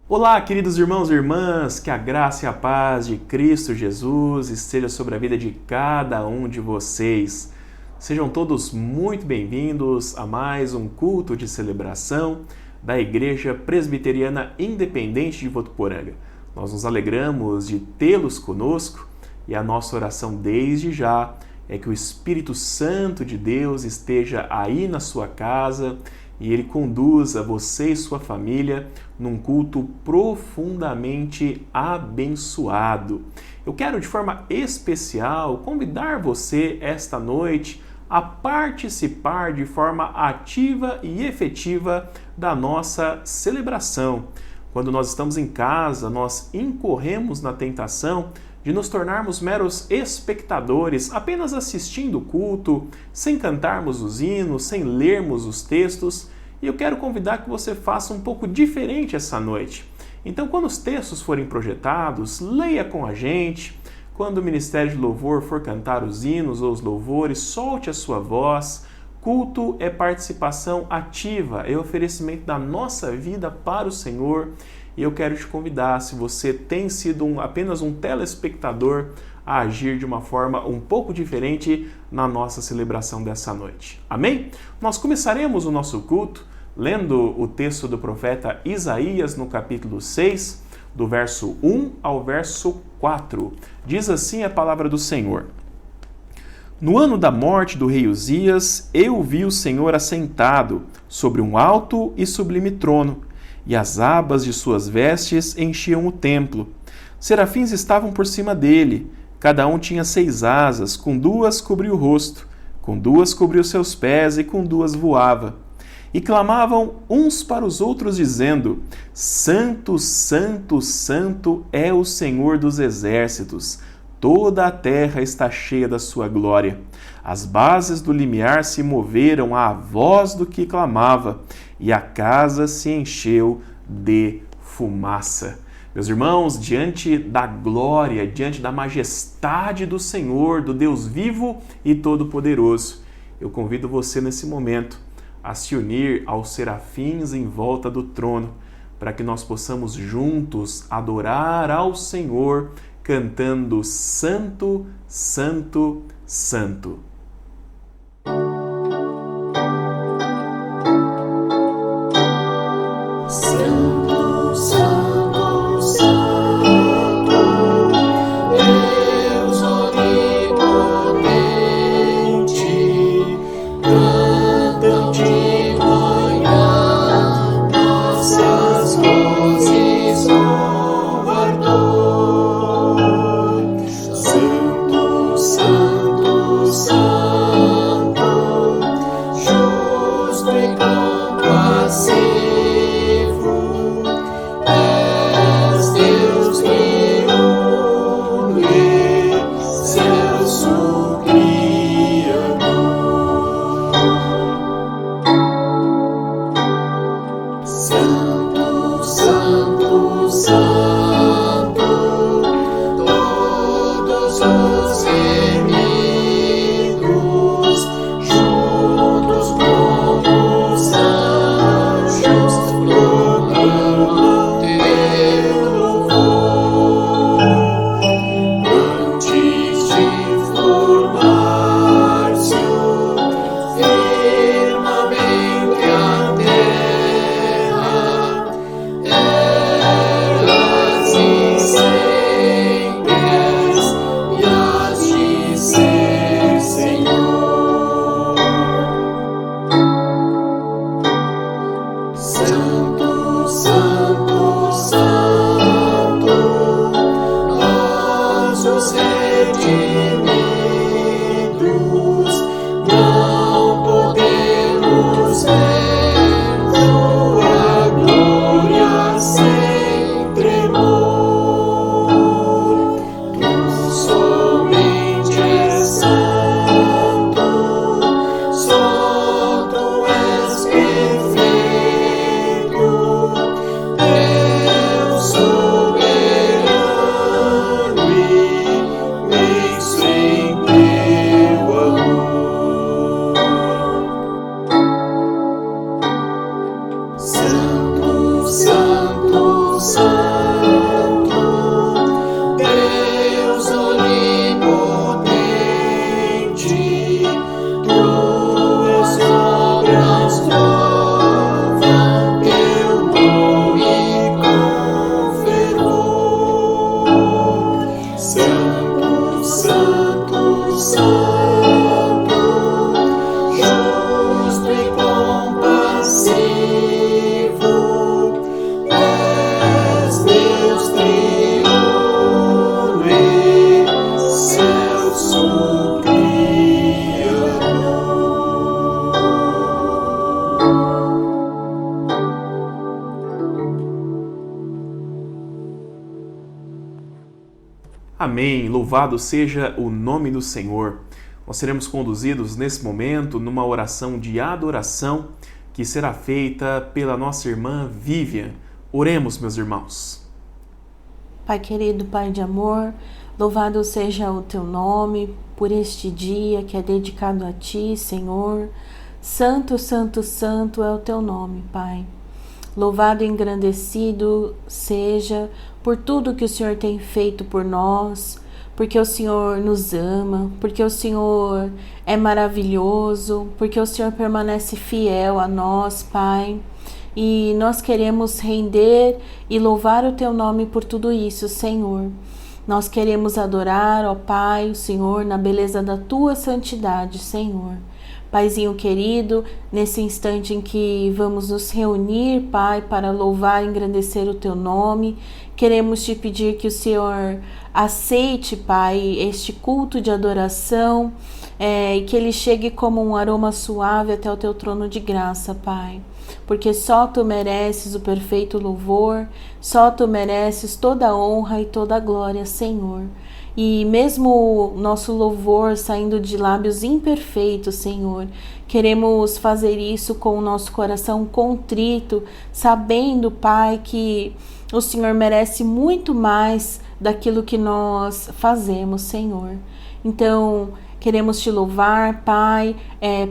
Olá, queridos irmãos e irmãs, que a graça e a paz de Cristo Jesus esteja sobre a vida de cada um de vocês. Sejam todos muito bem-vindos a mais um culto de celebração da Igreja Presbiteriana Independente de Votuporanga. Nós nos alegramos de tê-los conosco e a nossa oração desde já é que o Espírito Santo de Deus esteja aí na sua casa e Ele conduza você e sua família num culto profundamente abençoado. Eu quero, de forma especial, convidar você esta noite a participar de forma ativa e efetiva da nossa celebração. Quando nós estamos em casa, nós incorremos na tentação de nos tornarmos meros espectadores, apenas assistindo o culto, sem cantarmos os hinos, sem lermos os textos. E eu quero convidar que você faça um pouco diferente essa noite. Então, quando os textos forem projetados, leia com a gente. Quando o Ministério de Louvor for cantar os hinos ou os louvores, solte a sua voz. Culto é participação ativa, é oferecimento da nossa vida para o Senhor. E eu quero te convidar, se você tem sido apenas um telespectador, a agir de uma forma um pouco diferente na nossa celebração dessa noite. Amém? Nós começaremos o nosso culto lendo o texto do profeta Isaías no capítulo 6, do verso 1 ao verso 4. Diz assim a palavra do Senhor. No ano da morte do rei Uzias, eu vi o Senhor assentado sobre um alto e sublime trono, e as abas de suas vestes enchiam o templo. Serafins estavam por cima dele, cada um tinha 6 asas, com 2 cobria o rosto, com 2 cobria os seus pés e com 2 voava. E clamavam uns para os outros, dizendo: Santo, Santo, Santo é o Senhor dos exércitos, toda a terra está cheia da sua glória. As bases do limiar se moveram à voz do que clamava, e a casa se encheu de fumaça. Meus irmãos, diante da glória, diante da majestade do Senhor, do Deus vivo e todo-poderoso, eu convido você nesse momento a se unir aos serafins em volta do trono, para que nós possamos juntos adorar ao Senhor, cantando Santo, Santo, Santo. Santo, Santo, Amém. Louvado seja o nome do Senhor. Nós seremos conduzidos nesse momento numa oração de adoração que será feita pela nossa irmã Vivian. Oremos, meus irmãos. Pai querido, Pai de amor, louvado seja o Teu nome por este dia que é dedicado a Ti, Senhor. Santo, Santo, Santo é o Teu nome, Pai. Louvado e engrandecido seja por tudo que o Senhor tem feito por nós, porque o Senhor nos ama, porque o Senhor é maravilhoso, porque o Senhor permanece fiel a nós, Pai. E nós queremos render e louvar o Teu nome por tudo isso, Senhor. Nós queremos adorar, ó Pai, o Senhor, na beleza da Tua santidade, Senhor. Paizinho querido, nesse instante em que vamos nos reunir, Pai, para louvar e engrandecer o Teu nome, queremos Te pedir que o Senhor aceite, Pai, este culto de adoração e que ele chegue como um aroma suave até o Teu trono de graça, Pai. Porque só Tu mereces o perfeito louvor, só Tu mereces toda a honra e toda a glória, Senhor. E mesmo o nosso louvor saindo de lábios imperfeitos, Senhor, queremos fazer isso com o nosso coração contrito, sabendo, Pai, que o Senhor merece muito mais daquilo que nós fazemos, Senhor. Então, queremos Te louvar, Pai,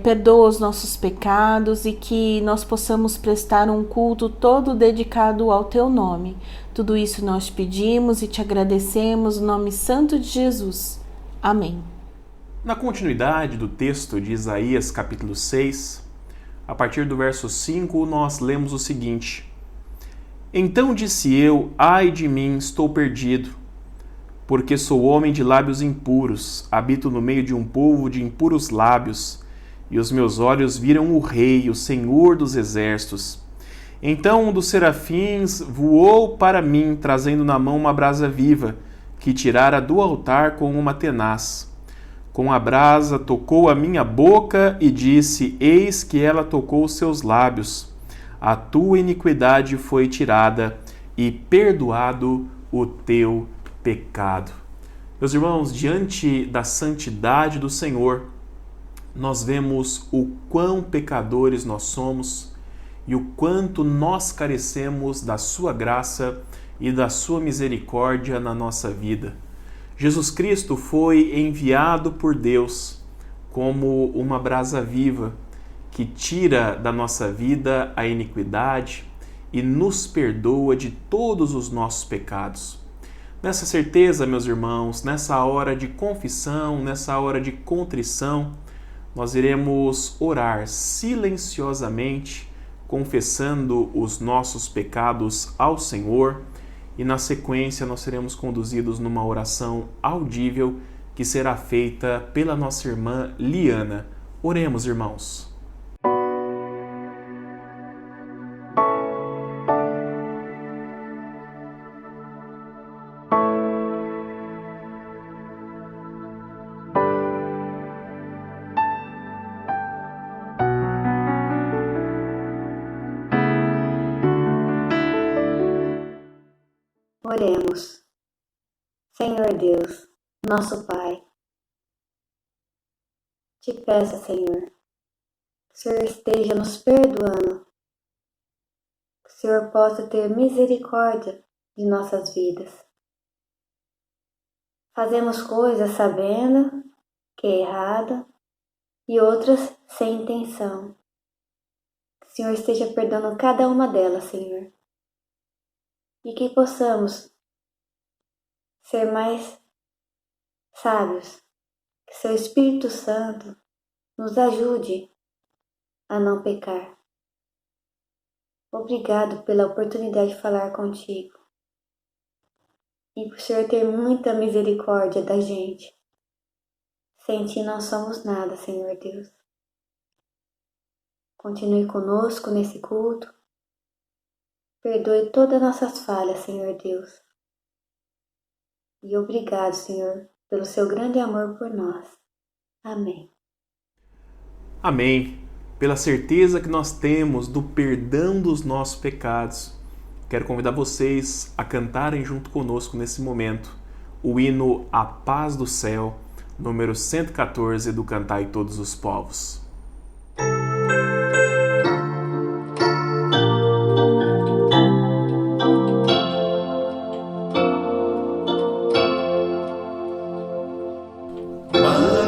perdoa os nossos pecados e que nós possamos prestar um culto todo dedicado ao Teu nome. Tudo isso nós pedimos e Te agradecemos no nome santo de Jesus. Amém. Na continuidade do texto de Isaías, capítulo 6, a partir do verso 5, nós lemos o seguinte: Então disse eu, ai de mim, estou perdido, porque sou homem de lábios impuros, habito no meio de um povo de impuros lábios, e os meus olhos viram o Rei, o Senhor dos exércitos. Então um dos serafins voou para mim, trazendo na mão uma brasa viva, que tirara do altar com uma tenaz. Com a brasa tocou a minha boca e disse, eis que ela tocou os seus lábios. A tua iniquidade foi tirada e perdoado o teu pecado. Meus irmãos, diante da santidade do Senhor, nós vemos o quão pecadores nós somos e o quanto nós carecemos da sua graça e da sua misericórdia na nossa vida. Jesus Cristo foi enviado por Deus como uma brasa viva que tira da nossa vida a iniquidade e nos perdoa de todos os nossos pecados. Nessa certeza, meus irmãos, nessa hora de confissão, nessa hora de contrição, nós iremos orar silenciosamente, confessando os nossos pecados ao Senhor, e na sequência nós seremos conduzidos numa oração audível que será feita pela nossa irmã Liana. Oremos, irmãos. Oremos. Senhor Deus, nosso Pai, te peço, Senhor, que o Senhor esteja nos perdoando, que o Senhor possa ter misericórdia de nossas vidas. Fazemos coisas sabendo que é errado e outras sem intenção. Que o Senhor esteja perdoando cada uma delas, Senhor. E que possamos ser mais sábios, que Seu Espírito Santo nos ajude a não pecar. Obrigado pela oportunidade de falar contigo e por Senhor ter muita misericórdia da gente. Sem Ti não somos nada, Senhor Deus. Continue conosco nesse culto. Perdoe todas as nossas falhas, Senhor Deus. E obrigado, Senhor, pelo Seu grande amor por nós. Amém. Amém. Pela certeza que nós temos do perdão dos nossos pecados, quero convidar vocês a cantarem junto conosco nesse momento o hino A Paz do Céu, número 114 do Cantai Todos os Povos.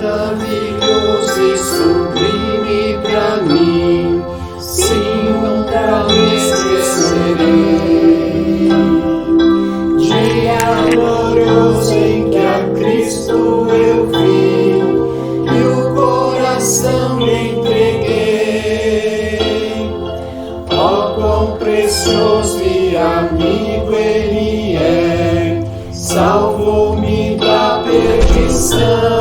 Maravilhoso e sublime pra mim, sim, nunca me esquecerei. Dia glorioso em que a Cristo eu vi e o coração lhe entreguei. Ó, quão precioso e amigo Ele é, salvou-me da perdição.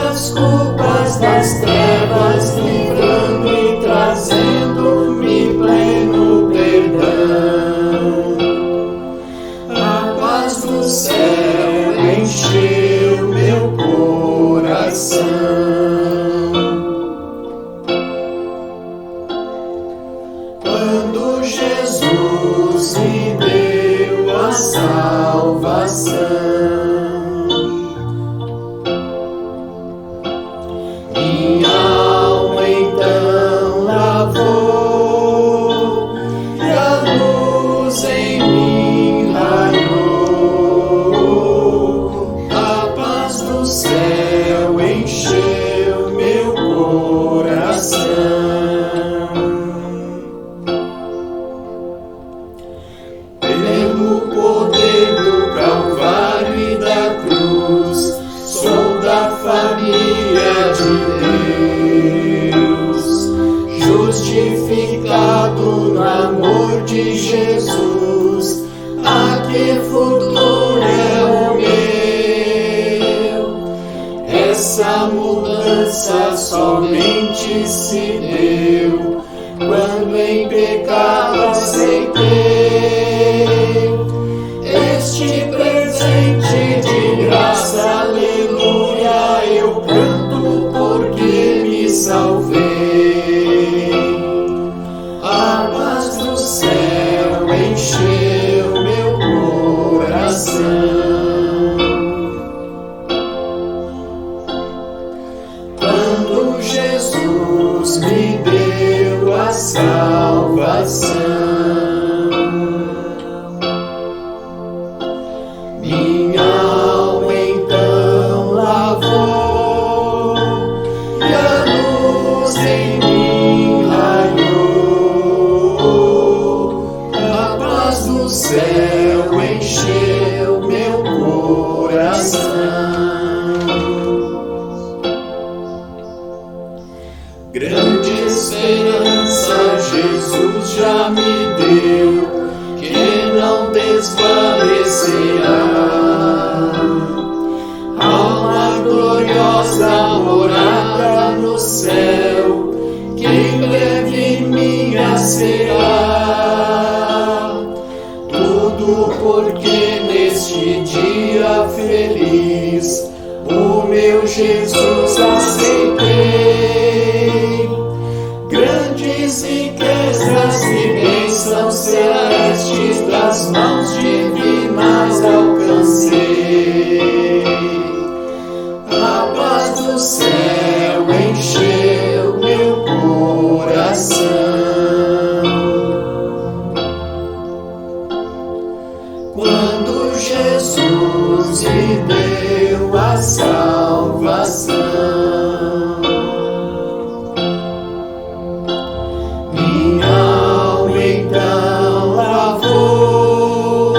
As culpas das trevas, livrando e trazendo-me pleno perdão. A paz do céu encheu meu coração. Quando Jesus me deu a salvação, minha alma então lavou e a luz em mim raiou. A paz do céu encheu meu coração. Pelo poder do Calvário e da cruz, sou da família de Deus, justificado no amor de Jesus. A que futuro é o meu? Essa mudança somente se deu quando em pecado aceitei este presente de graça. Aleluia, eu canto porque me salvei. A paz do céu encheu meu coração. Quando Jesus me deu a salvação, minha alma então lavou e a luz em mim raiou. A paz do céu encheu meu coração. Grande esperança Jesus já me deu, que não desvanecerá. Alma gloriosa, morada no céu, que em breve minha será. Tudo porque neste dia feliz o meu Jesus aceitei. Grandes riquezas e bênçãos celestes das mãos divinas alcancei. A paz do céu encheu meu coração. Quando Jesus me deu a salvação, minha alma então lavou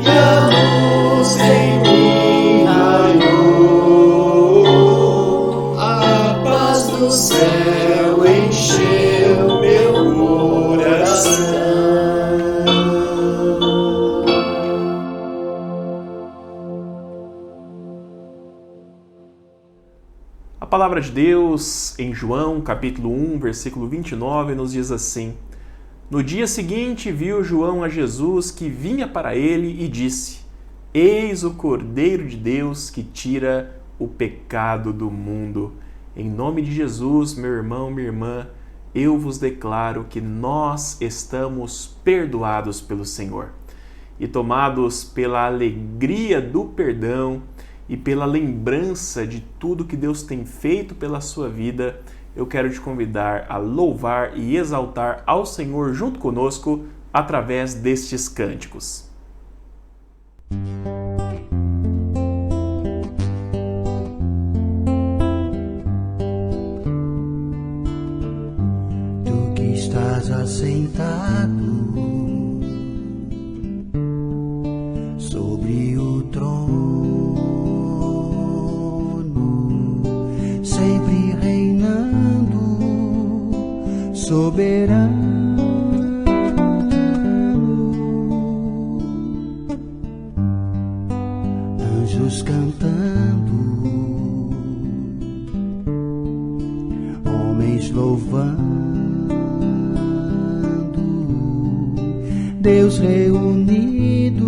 e a luz em mim raiou. A paz do céu encheu meu coração. A palavra de Deus, em João, capítulo 1, versículo 29, nos diz assim: No dia seguinte viu João a Jesus que vinha para ele e disse: Eis o Cordeiro de Deus que tira o pecado do mundo. Em nome de Jesus, meu irmão, minha irmã, eu vos declaro que nós estamos perdoados pelo Senhor. e tomados pela alegria do perdão e pela lembrança de tudo que Deus tem feito pela sua vida, eu quero te convidar a louvar e exaltar ao Senhor junto conosco através destes cânticos. Tu que estás assentado sobre o trono, sempre reinando, soberano, anjos cantando, homens louvando, Deus reunido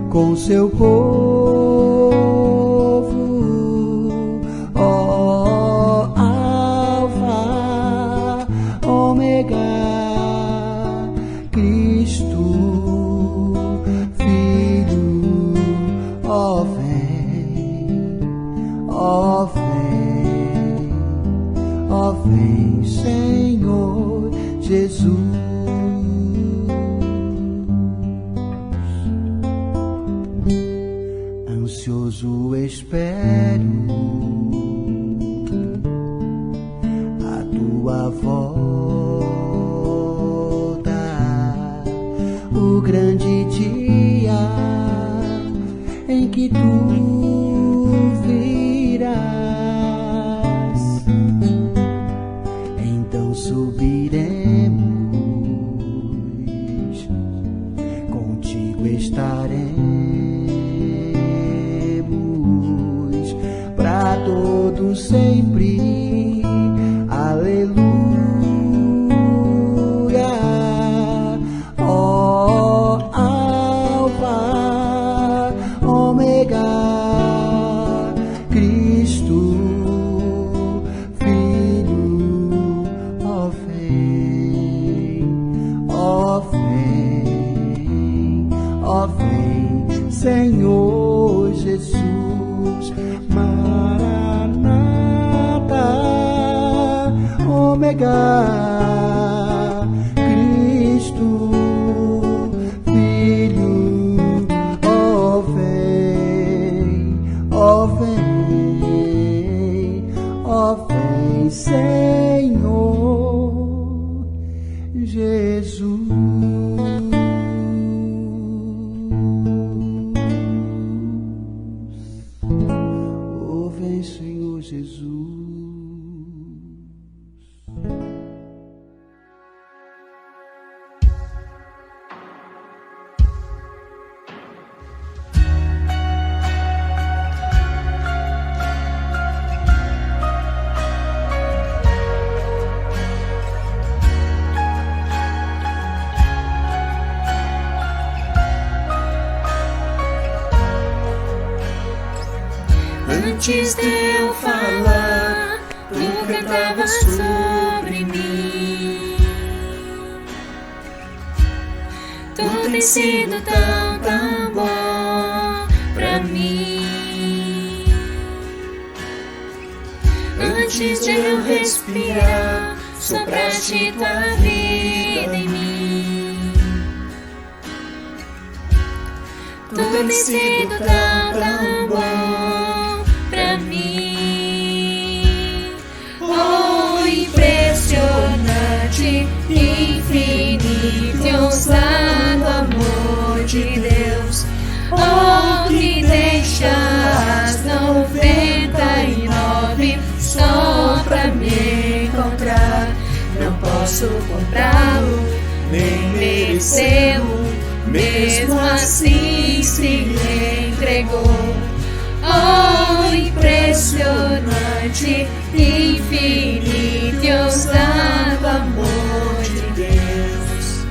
com seu povo, ó Alfa, Ômega, Cristo, Filho, ó vem, ó vem, ó vem, Senhor Jesus. Ansioso espero a tua volta, o grande dia em que tu virás. Então subiremos, contigo estaremos para todo sempre, aleluia, ó Alfa, Ômega, Cristo, Filho, ó vem, ó vem, ó vem, Senhor Jesus. Maranata, Ômega, Cristo, Filho, ó vem, ó vem, ó vem, Senhor Jesus. Senhor Jesus. Antes de eu falar, tu cantava sobre mim. Tu tens sido tão, tão bom pra mim. Antes de eu respirar, sopraste tua vida em mim. Tu tens sido tão, tão bom pra mim. Oh, impressionante, infinito e ousado amor de Deus. Oh, que deixa as 99 só pra me encontrar. Não posso comprá-lo, nem merecê-lo, mesmo assim se entregou. Oh, impressionante, infinito e ousado amor de Deus.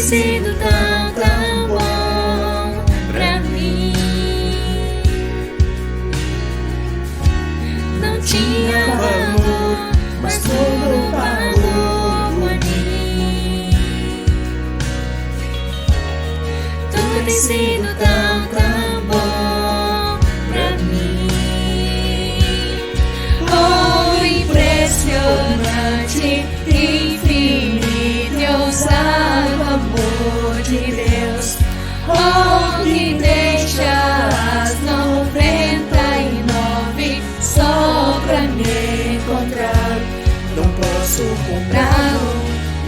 sido tão bom pra mim. Não tinha valor, mas tudo pagou por mim. Tudo tem sido tão bom pra mim. Oh, impressionante, infinito e ousado amor de Deus. Oh, que deixa as 99 só pra me encontrar. Não posso comprá-lo,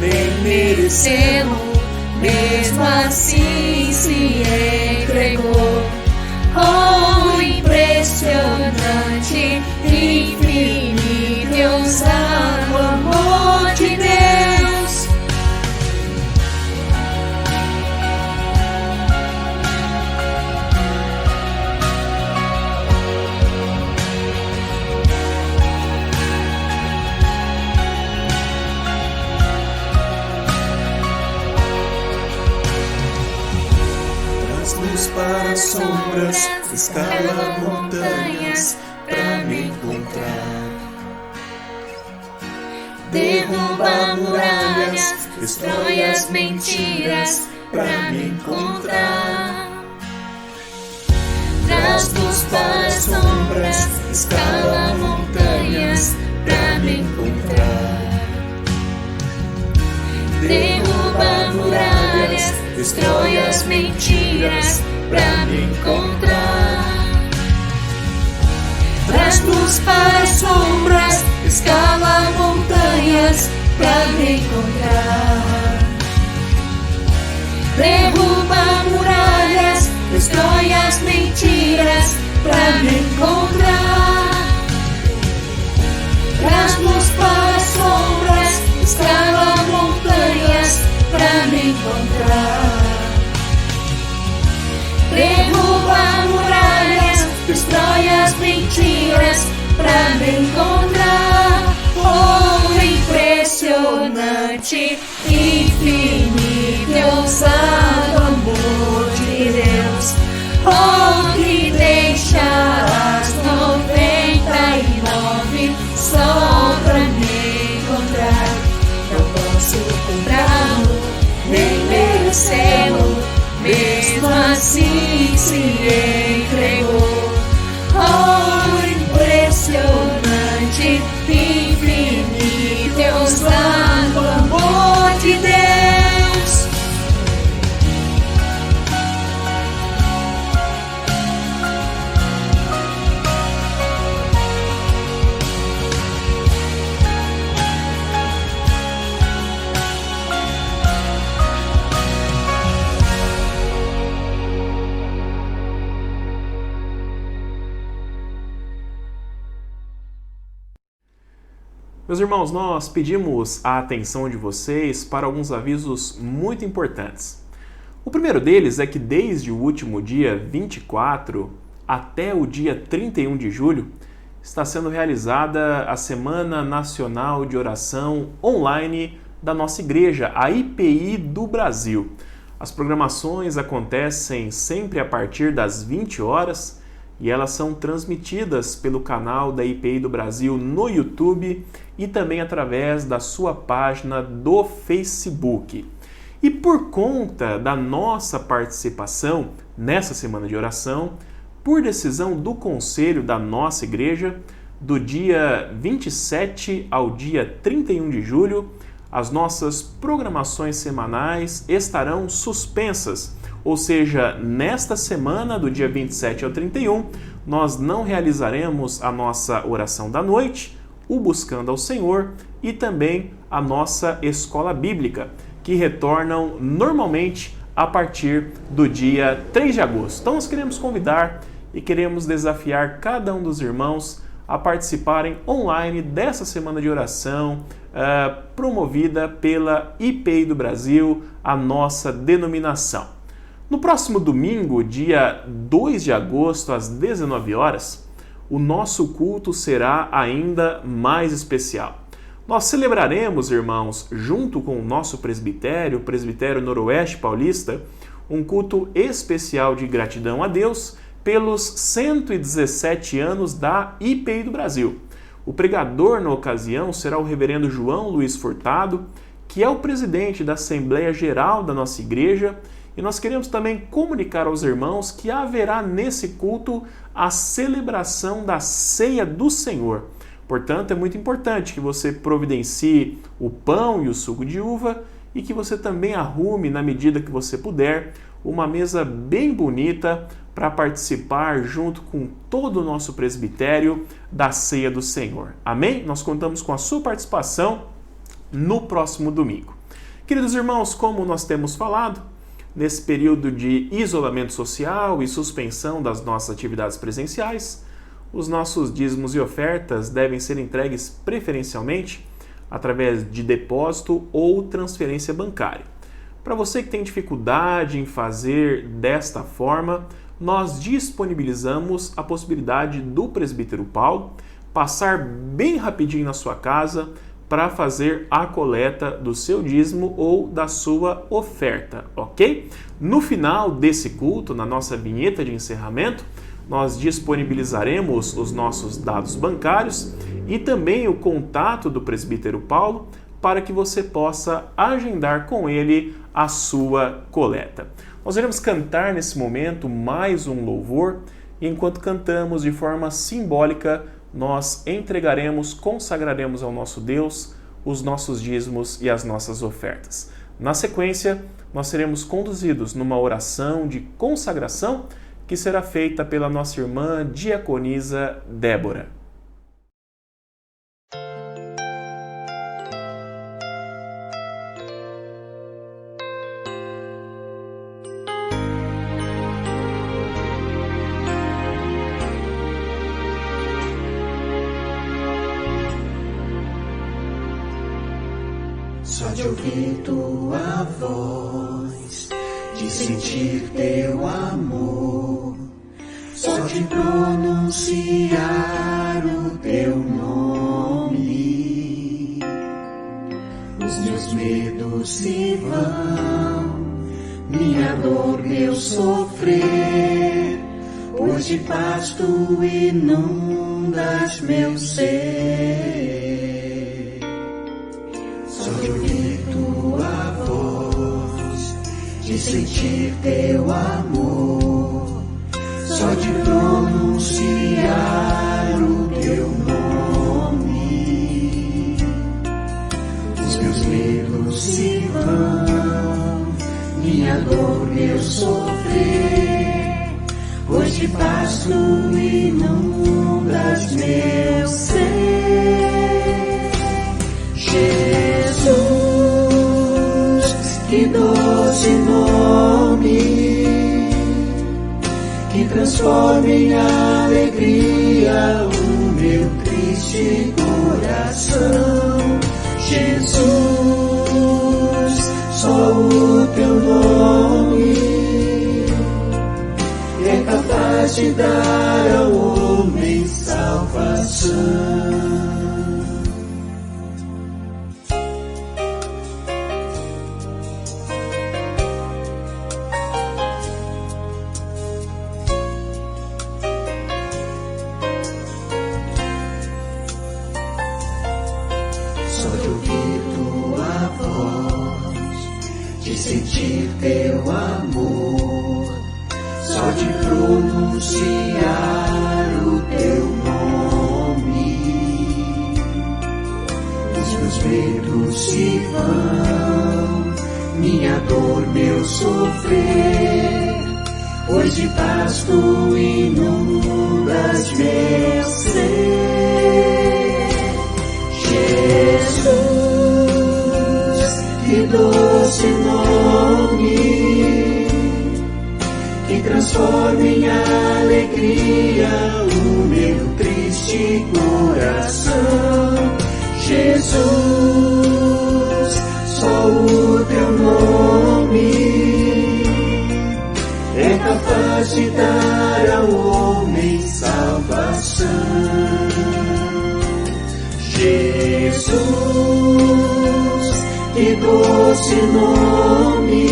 nem merecê-lo, mesmo assim se entregou. Oh, impressionante, infinito e ousado amor de Deus. Traz luz para as sombras, escala montanhas pra me encontrar. Derruba muralhas, destrói as mentiras pra me encontrar. Traz luz para as sombras, escala montanhas pra me encontrar. Derruba muralhas, destrói as mentiras pra me encontrar. Traz luz para as sombras, escala montanhas pra me encontrar. Derruba muralhas, destrói as mentiras pra me encontrar. Traz luz para as sombras, escala montanhas pra me encontrar. Derruba muralhas, destrói as mentiras pra me encontrar. Oh, impressionante, infinito e ousado amor de Deus. Oh, que deixa as 99 só pra me encontrar. Não posso comprá-lo, nem merecê-lo, mesmo assim se entregou. Oh, impressionante, infinito e ousado amor de Deus. Meus irmãos, nós pedimos a atenção de vocês para alguns avisos muito importantes. O primeiro deles é que desde o último dia 24 até o dia 31 de julho está sendo realizada a Semana Nacional de Oração Online da nossa igreja, a IPI do Brasil. As programações acontecem sempre a partir das 20 horas e elas são transmitidas pelo canal da IPI do Brasil no YouTube e também através da sua página do Facebook. E por conta da nossa participação nessa semana de oração, por decisão do conselho da nossa igreja, do dia 27 ao dia 31 de julho, as nossas programações semanais estarão suspensas. Ou seja, nesta semana, do dia 27 ao 31, nós não realizaremos a nossa oração da noite, o Buscando ao Senhor e também a nossa escola bíblica, que retornam normalmente a partir do dia 3 de agosto. Então nós queremos convidar e queremos desafiar cada um dos irmãos a participarem online dessa semana de oração promovida pela IPI do Brasil, a nossa denominação. No próximo domingo, dia 2 de agosto, às 19 horas, o nosso culto será ainda mais especial. Nós celebraremos, irmãos, junto com o nosso presbitério, o Presbitério Noroeste Paulista, um culto especial de gratidão a Deus pelos 117 anos da IPI do Brasil. O pregador na ocasião será o reverendo João Luiz Furtado, que é o presidente da Assembleia Geral da nossa igreja, e nós queremos também comunicar aos irmãos que haverá nesse culto a celebração da Ceia do Senhor. Portanto, é muito importante que você providencie o pão e o suco de uva e que você também arrume, na medida que você puder, uma mesa bem bonita para participar junto com todo o nosso presbitério da Ceia do Senhor. Amém? Nós contamos com a sua participação no próximo domingo. Queridos irmãos, como nós temos falado, nesse período de isolamento social e suspensão das nossas atividades presenciais, os nossos dízimos e ofertas devem ser entregues preferencialmente através de depósito ou transferência bancária. Para você que tem dificuldade em fazer desta forma, nós disponibilizamos a possibilidade do presbítero Paulo passar bem rapidinho na sua casa para fazer a coleta do seu dízimo ou da sua oferta, ok? No final desse culto, na nossa vinheta de encerramento, nós disponibilizaremos os nossos dados bancários e também o contato do presbítero Paulo para que você possa agendar com ele a sua coleta. Nós iremos cantar nesse momento mais um louvor e enquanto cantamos de forma simbólica, nós entregaremos, consagraremos ao nosso Deus os nossos dízimos e as nossas ofertas. Na sequência, nós seremos conduzidos numa oração de consagração que será feita pela nossa irmã diaconisa Débora. Só de ouvir tua voz, de sentir teu amor, só de pronunciar o teu nome, os meus medos se vão, minha dor, meu sofrer, pois de paz tu inundas meu ser. Só de ouvir tua voz, de sentir teu amor, só de pronunciar o teu nome, os meus medos se vão, minha dor, meu sofrer, pois de paz tu inundas meu ser. Jesus, que doce nome, que transforma em alegria o meu triste coração. Jesus, só o teu nome é capaz de dar ao homem salvação. Só de ouvir tua voz, de sentir teu amor, só de pronunciar o teu nome, os meus medos se vão, minha dor, meu sofrer, pois de paz tu inundas meu ser. Jesus, que doce nome, que transforma em alegria o meu triste coração. Jesus, só o teu nome é capaz de dar ao homem salvação. Jesus, Jesus, que doce nome,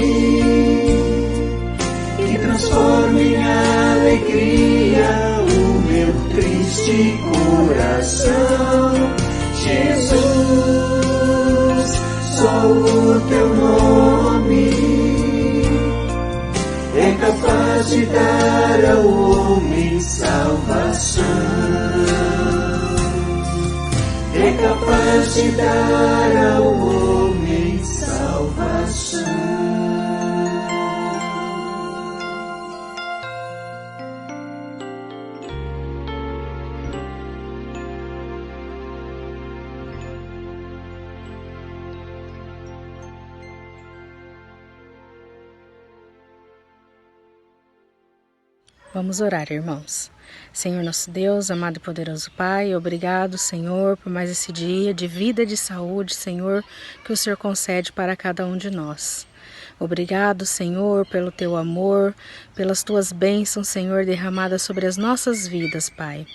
que transforma em alegria o meu triste coração. Jesus, só o teu nome é capaz de dar ao homem salvação. É capaz de dar ao homem salvação. Vamos orar, irmãos. Senhor nosso Deus, amado e poderoso Pai, obrigado, Senhor, por mais esse dia de vida e de saúde, Senhor, que o Senhor concede para cada um de nós. Obrigado, Senhor, pelo Teu amor, pelas Tuas bênçãos, Senhor, derramadas sobre as nossas vidas, Pai.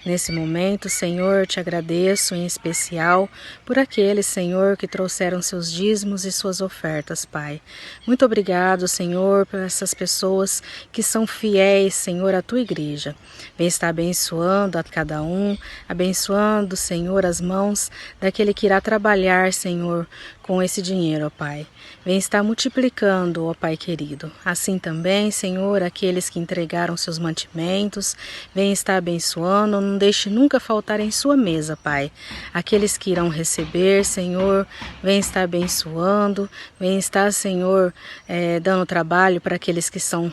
Nesse momento, Senhor, te agradeço em especial por aqueles, Senhor, que trouxeram seus dízimos e suas ofertas, Pai. Muito obrigado, Senhor, por essas pessoas que são fiéis, Senhor, à Tua igreja. Vem estar abençoando a cada um, abençoando, Senhor, as mãos daquele que irá trabalhar, Senhor, com esse dinheiro, ó Pai. Vem estar multiplicando, ó Pai querido. Assim também, Senhor, aqueles que entregaram seus mantimentos, vem estar abençoando, não deixe nunca faltar em sua mesa, Pai. Aqueles que irão receber, Senhor, vem estar abençoando, vem estar, Senhor, dando trabalho para aqueles que estão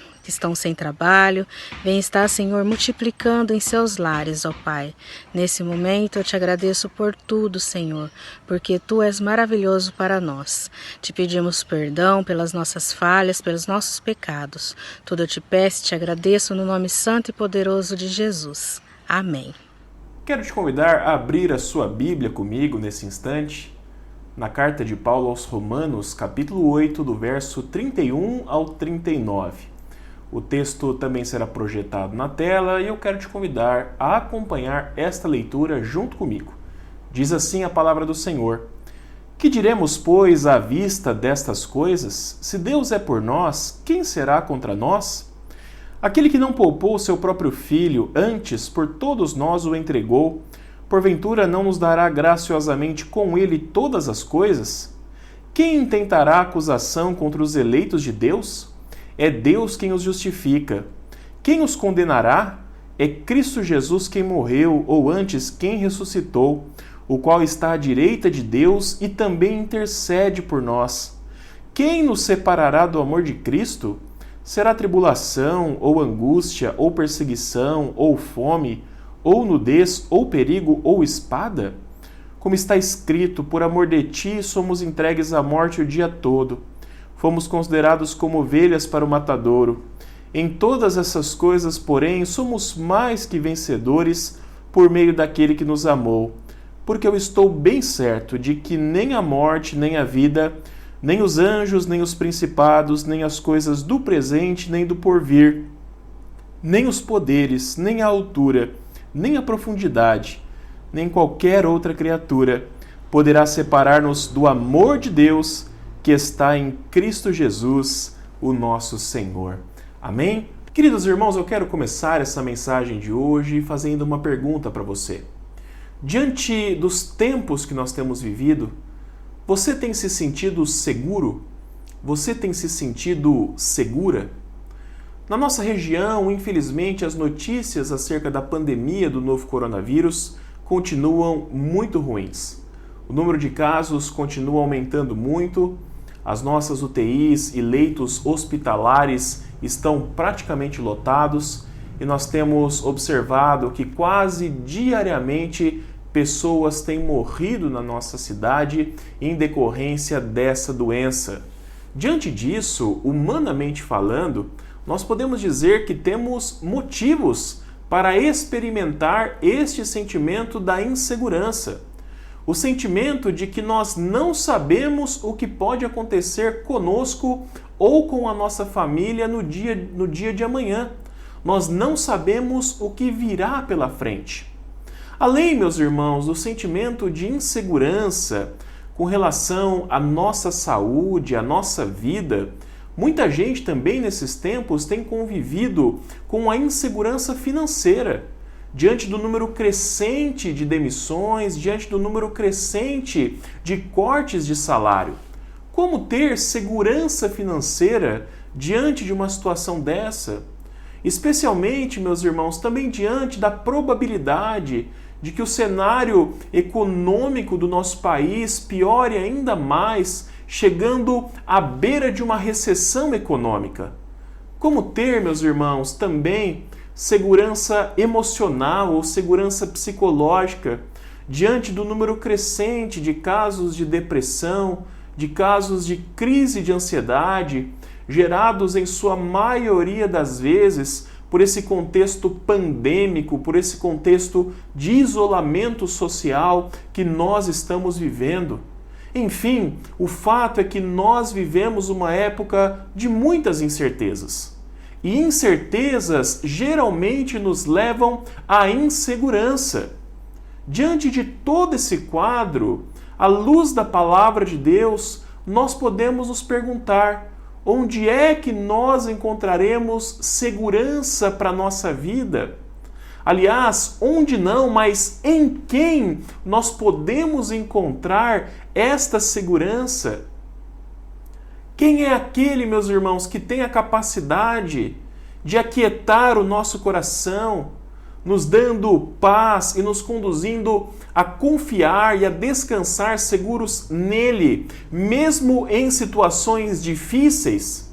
sem trabalho, vem estar, Senhor, multiplicando em seus lares, ó Pai. Nesse momento eu te agradeço por tudo, Senhor, porque Tu és maravilhoso para nós. Te pedimos perdão pelas nossas falhas, pelos nossos pecados. Tudo eu te peço e te agradeço no nome santo e poderoso de Jesus. Amém. Quero te convidar a abrir a sua Bíblia comigo nesse instante, na carta de Paulo aos Romanos, capítulo 8, do verso 31 ao 39. O texto também será projetado na tela e eu quero te convidar a acompanhar esta leitura junto comigo. Diz assim a palavra do Senhor: Que diremos, pois, à vista destas coisas? Se Deus é por nós, quem será contra nós? Aquele que não poupou seu próprio filho, antes por todos nós o entregou, porventura não nos dará graciosamente com ele todas as coisas? Quem intentará acusação contra os eleitos de Deus? É Deus quem os justifica. Quem os condenará? É Cristo Jesus quem morreu, ou antes, quem ressuscitou, o qual está à direita de Deus e também intercede por nós. Quem nos separará do amor de Cristo? Será tribulação, ou angústia, ou perseguição, ou fome, ou nudez, ou perigo, ou espada? Como está escrito, por amor de ti somos entregues à morte o dia todo. Fomos considerados como ovelhas para o matadouro. Em todas essas coisas, porém, somos mais que vencedores por meio daquele que nos amou. Porque eu estou bem certo de que nem a morte, nem a vida, nem os anjos, nem os principados, nem as coisas do presente, nem do porvir, nem os poderes, nem a altura, nem a profundidade, nem qualquer outra criatura poderá separar-nos do amor de Deus que está em Cristo Jesus, o nosso Senhor. Amém? Queridos irmãos, eu quero começar essa mensagem de hoje fazendo uma pergunta para você. Diante dos tempos que nós temos vivido, você tem se sentido seguro? Você tem se sentido segura? Na nossa região, infelizmente, as notícias acerca da pandemia do novo coronavírus continuam muito ruins. O número de casos continua aumentando muito, as nossas UTIs e leitos hospitalares estão praticamente lotados e nós temos observado que quase diariamente pessoas têm morrido na nossa cidade em decorrência dessa doença. Diante disso, humanamente falando, nós podemos dizer que temos motivos para experimentar este sentimento da insegurança. O sentimento de que nós não sabemos o que pode acontecer conosco ou com a nossa família no dia de amanhã. Nós não sabemos o que virá pela frente. Além, meus irmãos, do sentimento de insegurança com relação à nossa saúde, à nossa vida, muita gente também nesses tempos tem convivido com a insegurança financeira, diante do número crescente de demissões, diante do número crescente de cortes de salário. Como ter segurança financeira diante de uma situação dessa? Especialmente, meus irmãos, também diante da probabilidade de que o cenário econômico do nosso país piore ainda mais, chegando à beira de uma recessão econômica. Como ter, meus irmãos, também segurança emocional ou segurança psicológica diante do número crescente de casos de depressão, de casos de crise de ansiedade, gerados em sua maioria das vezes por esse contexto pandêmico, por esse contexto de isolamento social que nós estamos vivendo. Enfim, o fato é que nós vivemos uma época de muitas incertezas. E incertezas geralmente nos levam à insegurança. Diante de todo esse quadro, à luz da palavra de Deus, nós podemos nos perguntar: onde é que nós encontraremos segurança para a nossa vida? Aliás, onde não, mas em quem nós podemos encontrar esta segurança? Quem é aquele, meus irmãos, que tem a capacidade de aquietar o nosso coração, nos dando paz e nos conduzindo a confiar e a descansar seguros nele, mesmo em situações difíceis?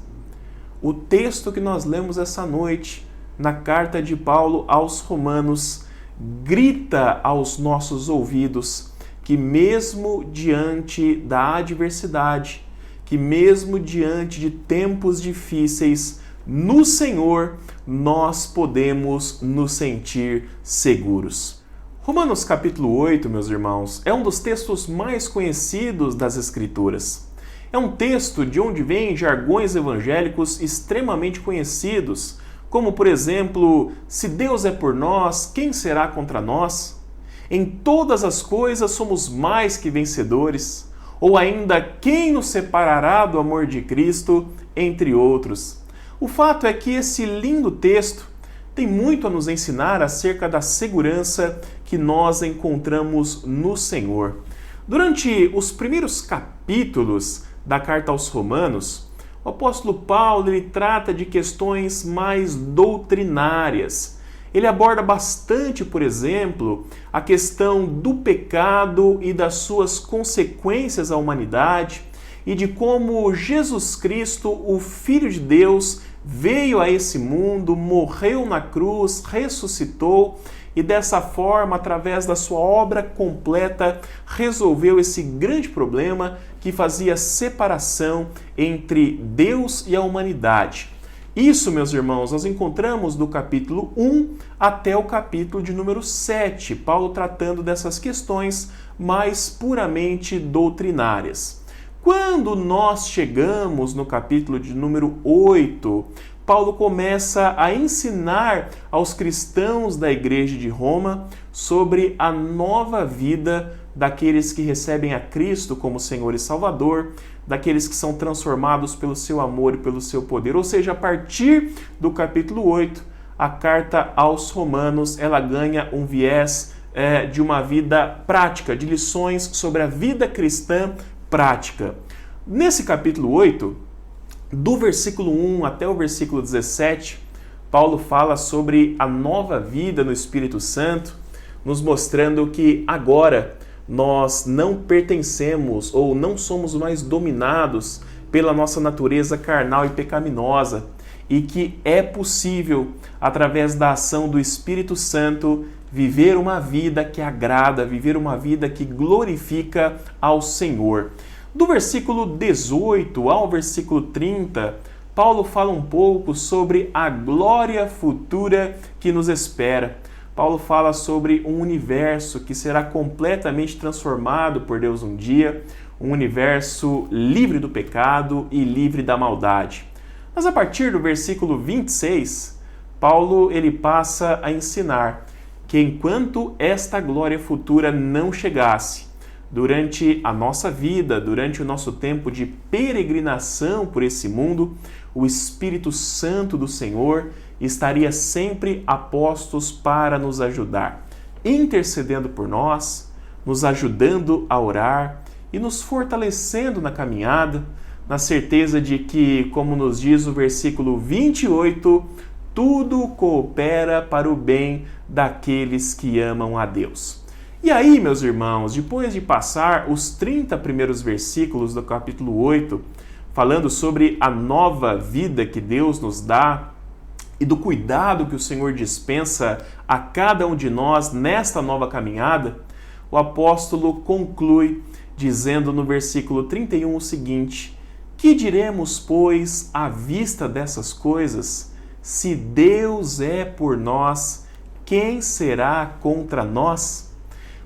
O texto que nós lemos essa noite, na carta de Paulo aos Romanos, grita aos nossos ouvidos que mesmo diante da adversidade, que mesmo diante de tempos difíceis, no Senhor nós podemos nos sentir seguros. Romanos capítulo 8, meus irmãos, é um dos textos mais conhecidos das Escrituras. É um texto de onde vêm jargões evangélicos extremamente conhecidos, como, por exemplo, se Deus é por nós, quem será contra nós? Em todas as coisas somos mais que vencedores. Ou ainda, quem nos separará do amor de Cristo, entre outros. O fato é que esse lindo texto tem muito a nos ensinar acerca da segurança que nós encontramos no Senhor. Durante os primeiros capítulos da carta aos Romanos, o apóstolo Paulo ele trata de questões mais doutrinárias. Ele aborda bastante, por exemplo, a questão do pecado e das suas consequências à humanidade e de como Jesus Cristo, o Filho de Deus, veio a esse mundo, morreu na cruz, ressuscitou e dessa forma, através da sua obra completa, resolveu esse grande problema que fazia separação entre Deus e a humanidade. Isso, meus irmãos, nós encontramos do capítulo 1 até o capítulo de número 7, Paulo tratando dessas questões mais puramente doutrinárias. Quando nós chegamos no capítulo de número 8, Paulo começa a ensinar aos cristãos da igreja de Roma sobre a nova vida daqueles que recebem a Cristo como Senhor e Salvador, daqueles que são transformados pelo seu amor e pelo seu poder. Ou seja, a partir do capítulo 8, a carta aos Romanos, ela ganha um viés de uma vida prática, de lições sobre a vida cristã prática. Nesse capítulo 8, do versículo 1 até o versículo 17, Paulo fala sobre a nova vida no Espírito Santo, nos mostrando que agora nós não pertencemos ou não somos mais dominados pela nossa natureza carnal e pecaminosa e que é possível, através da ação do Espírito Santo, viver uma vida que agrada, viver uma vida que glorifica ao Senhor. Do versículo 18 ao versículo 30, Paulo fala um pouco sobre a glória futura que nos espera. Paulo fala sobre um universo que será completamente transformado por Deus um dia, um universo livre do pecado e livre da maldade. Mas a partir do versículo 26, Paulo ele passa a ensinar que enquanto esta glória futura não chegasse, durante a nossa vida, durante o nosso tempo de peregrinação por esse mundo, o Espírito Santo do Senhor estaria sempre a postos para nos ajudar, intercedendo por nós, nos ajudando a orar e nos fortalecendo na caminhada, na certeza de que, como nos diz o versículo 28, tudo coopera para o bem daqueles que amam a Deus. E aí, meus irmãos, depois de passar os 30 primeiros versículos do capítulo 8, falando sobre a nova vida que Deus nos dá e do cuidado que o Senhor dispensa a cada um de nós nesta nova caminhada, o apóstolo conclui dizendo no versículo 31 o seguinte: que diremos, pois, à vista dessas coisas? Se Deus é por nós, quem será contra nós?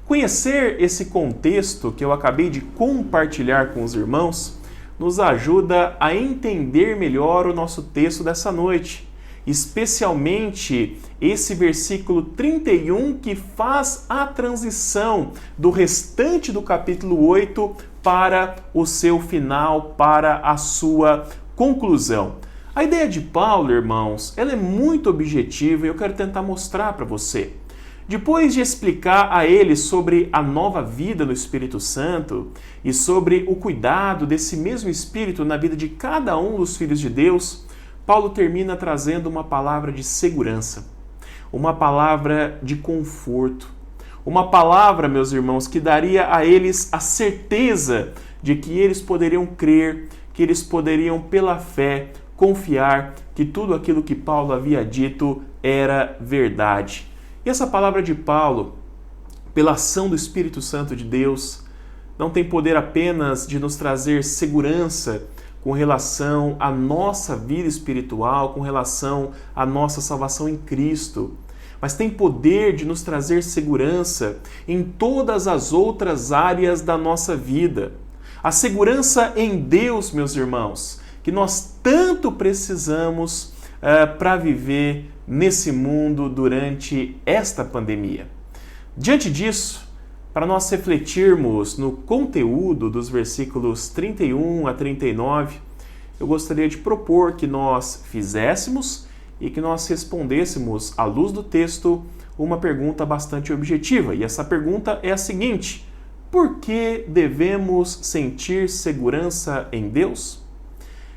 Conhecer esse contexto que eu acabei de compartilhar com os irmãos nos ajuda a entender melhor o nosso texto dessa noite, especialmente esse versículo 31 que faz a transição do restante do capítulo 8 para o seu final, para a sua conclusão. A ideia de Paulo, irmãos, ela é muito objetiva e eu quero tentar mostrar para você. Depois de explicar a ele sobre a nova vida no Espírito Santo e sobre o cuidado desse mesmo Espírito na vida de cada um dos filhos de Deus, Paulo termina trazendo uma palavra de segurança, uma palavra de conforto, uma palavra, meus irmãos, que daria a eles a certeza de que eles poderiam crer, que eles poderiam, pela fé, confiar que tudo aquilo que Paulo havia dito era verdade. E essa palavra de Paulo, pela ação do Espírito Santo de Deus, não tem poder apenas de nos trazer segurança com relação à nossa vida espiritual, com relação à nossa salvação em Cristo, mas tem poder de nos trazer segurança em todas as outras áreas da nossa vida. A segurança em Deus, meus irmãos, que nós tanto precisamos para viver nesse mundo durante esta pandemia. Diante disso, para nós refletirmos no conteúdo dos versículos 31 a 39, eu gostaria de propor que nós fizéssemos e que nós respondêssemos, à luz do texto, uma pergunta bastante objetiva. E essa pergunta é a seguinte: por que devemos sentir segurança em Deus?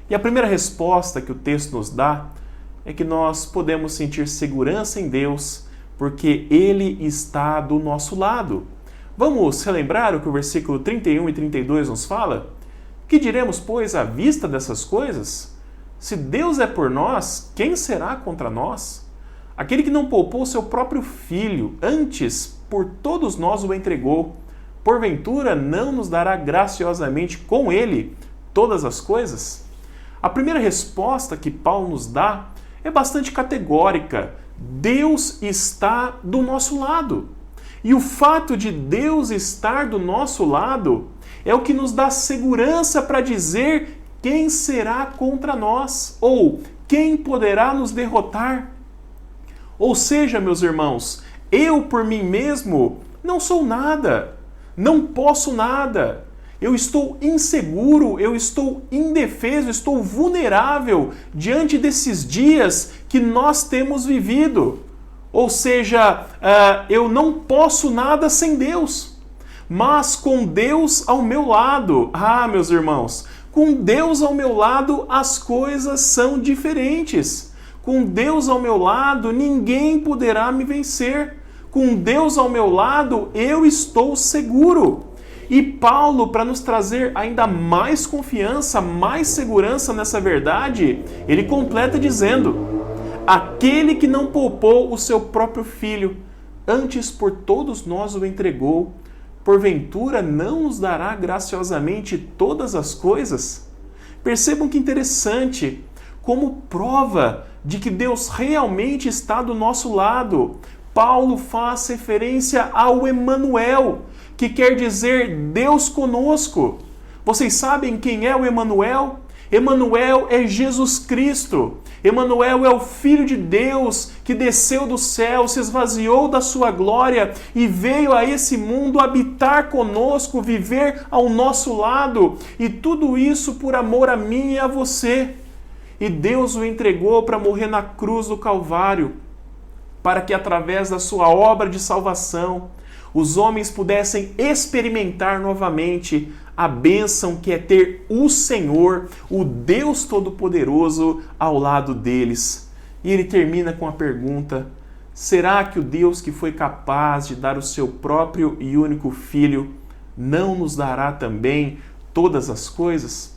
E a primeira resposta que o texto nos dá é que nós podemos sentir segurança em Deus porque Ele está do nosso lado. Vamos relembrar o que o versículo 31 e 32 nos fala? Que diremos, pois, à vista dessas coisas? Se Deus é por nós, quem será contra nós? Aquele que não poupou seu próprio filho, antes por todos nós o entregou, porventura não nos dará graciosamente com ele todas as coisas? A primeira resposta que Paulo nos dá é bastante categórica. Deus está do nosso lado. E o fato de Deus estar do nosso lado é o que nos dá segurança para dizer quem será contra nós ou quem poderá nos derrotar. Ou seja, meus irmãos, eu por mim mesmo não sou nada, não posso nada. Eu estou inseguro, eu estou indefeso, estou vulnerável diante desses dias que nós temos vivido. Ou seja, eu não posso nada sem Deus. Mas com Deus ao meu lado, meus irmãos, com Deus ao meu lado as coisas são diferentes. Com Deus ao meu lado ninguém poderá me vencer. Com Deus ao meu lado eu estou seguro. E Paulo, para nos trazer ainda mais confiança, mais segurança nessa verdade, ele completa dizendo: aquele que não poupou o seu próprio filho, antes por todos nós o entregou, porventura não nos dará graciosamente todas as coisas? Percebam que interessante, como prova de que Deus realmente está do nosso lado, Paulo faz referência ao Emanuel, que quer dizer Deus conosco. Vocês sabem quem é o Emanuel? Emanuel é Jesus Cristo. Emanuel é o Filho de Deus que desceu do céu, se esvaziou da sua glória e veio a esse mundo habitar conosco, viver ao nosso lado. E tudo isso por amor a mim e a você. E Deus o entregou para morrer na cruz do Calvário, para que através da sua obra de salvação, os homens pudessem experimentar novamente a bênção que é ter o Senhor, o Deus Todo-Poderoso, ao lado deles. E ele termina com a pergunta: será que o Deus que foi capaz de dar o seu próprio e único Filho não nos dará também todas as coisas?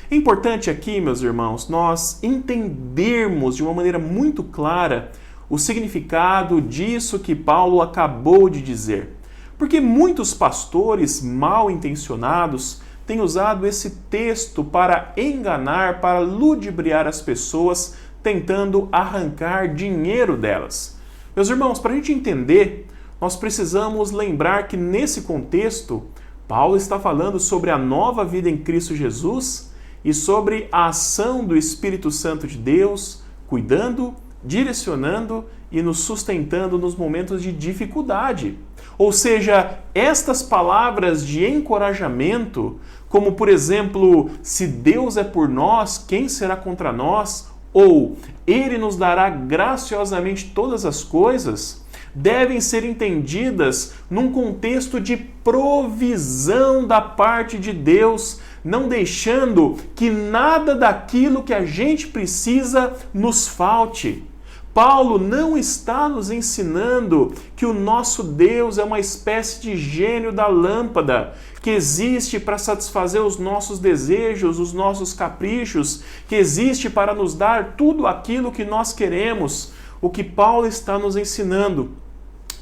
É importante aqui, meus irmãos, nós entendermos de uma maneira muito clara o significado disso que Paulo acabou de dizer. Porque muitos pastores mal intencionados têm usado esse texto para enganar, para ludibriar as pessoas, tentando arrancar dinheiro delas. Meus irmãos, para a gente entender, nós precisamos lembrar que nesse contexto, Paulo está falando sobre a nova vida em Cristo Jesus e sobre a ação do Espírito Santo de Deus, cuidando, direcionando e nos sustentando nos momentos de dificuldade. Ou seja, estas palavras de encorajamento, como por exemplo, se Deus é por nós, quem será contra nós? Ou Ele nos dará graciosamente todas as coisas, devem ser entendidas num contexto de provisão da parte de Deus, não deixando que nada daquilo que a gente precisa nos falte. Paulo não está nos ensinando que o nosso Deus é uma espécie de gênio da lâmpada, que existe para satisfazer os nossos desejos, os nossos caprichos, que existe para nos dar tudo aquilo que nós queremos. O que Paulo está nos ensinando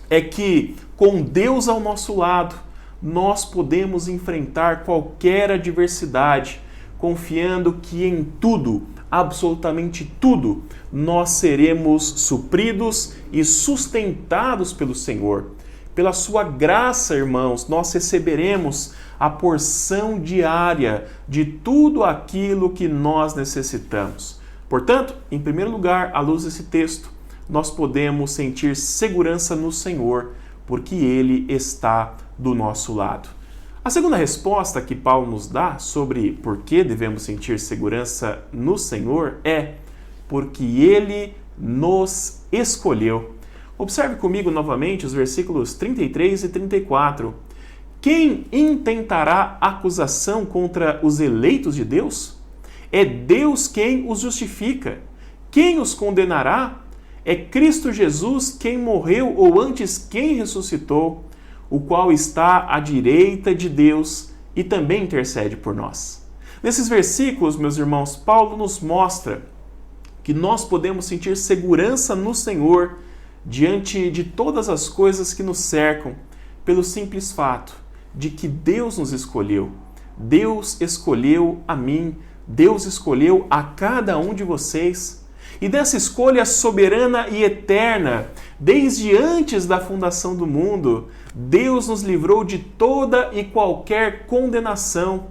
é que, com Deus ao nosso lado, nós podemos enfrentar qualquer adversidade, confiando que em tudo, absolutamente tudo, nós seremos supridos e sustentados pelo Senhor. Pela sua graça, irmãos, nós receberemos a porção diária de tudo aquilo que nós necessitamos. Portanto, em primeiro lugar, à luz desse texto, nós podemos sentir segurança no Senhor, porque Ele está do nosso lado. A segunda resposta que Paulo nos dá sobre por que devemos sentir segurança no Senhor é porque Ele nos escolheu. Observe comigo novamente os versículos 33 e 34. Quem intentará acusação contra os eleitos de Deus? É Deus quem os justifica. Quem os condenará? É Cristo Jesus quem morreu, ou antes quem ressuscitou, o qual está à direita de Deus e também intercede por nós. Nesses versículos, meus irmãos, Paulo nos mostra que nós podemos sentir segurança no Senhor diante de todas as coisas que nos cercam, pelo simples fato de que Deus nos escolheu. Deus escolheu a mim, Deus escolheu a cada um de vocês. E dessa escolha soberana e eterna, desde antes da fundação do mundo, Deus nos livrou de toda e qualquer condenação.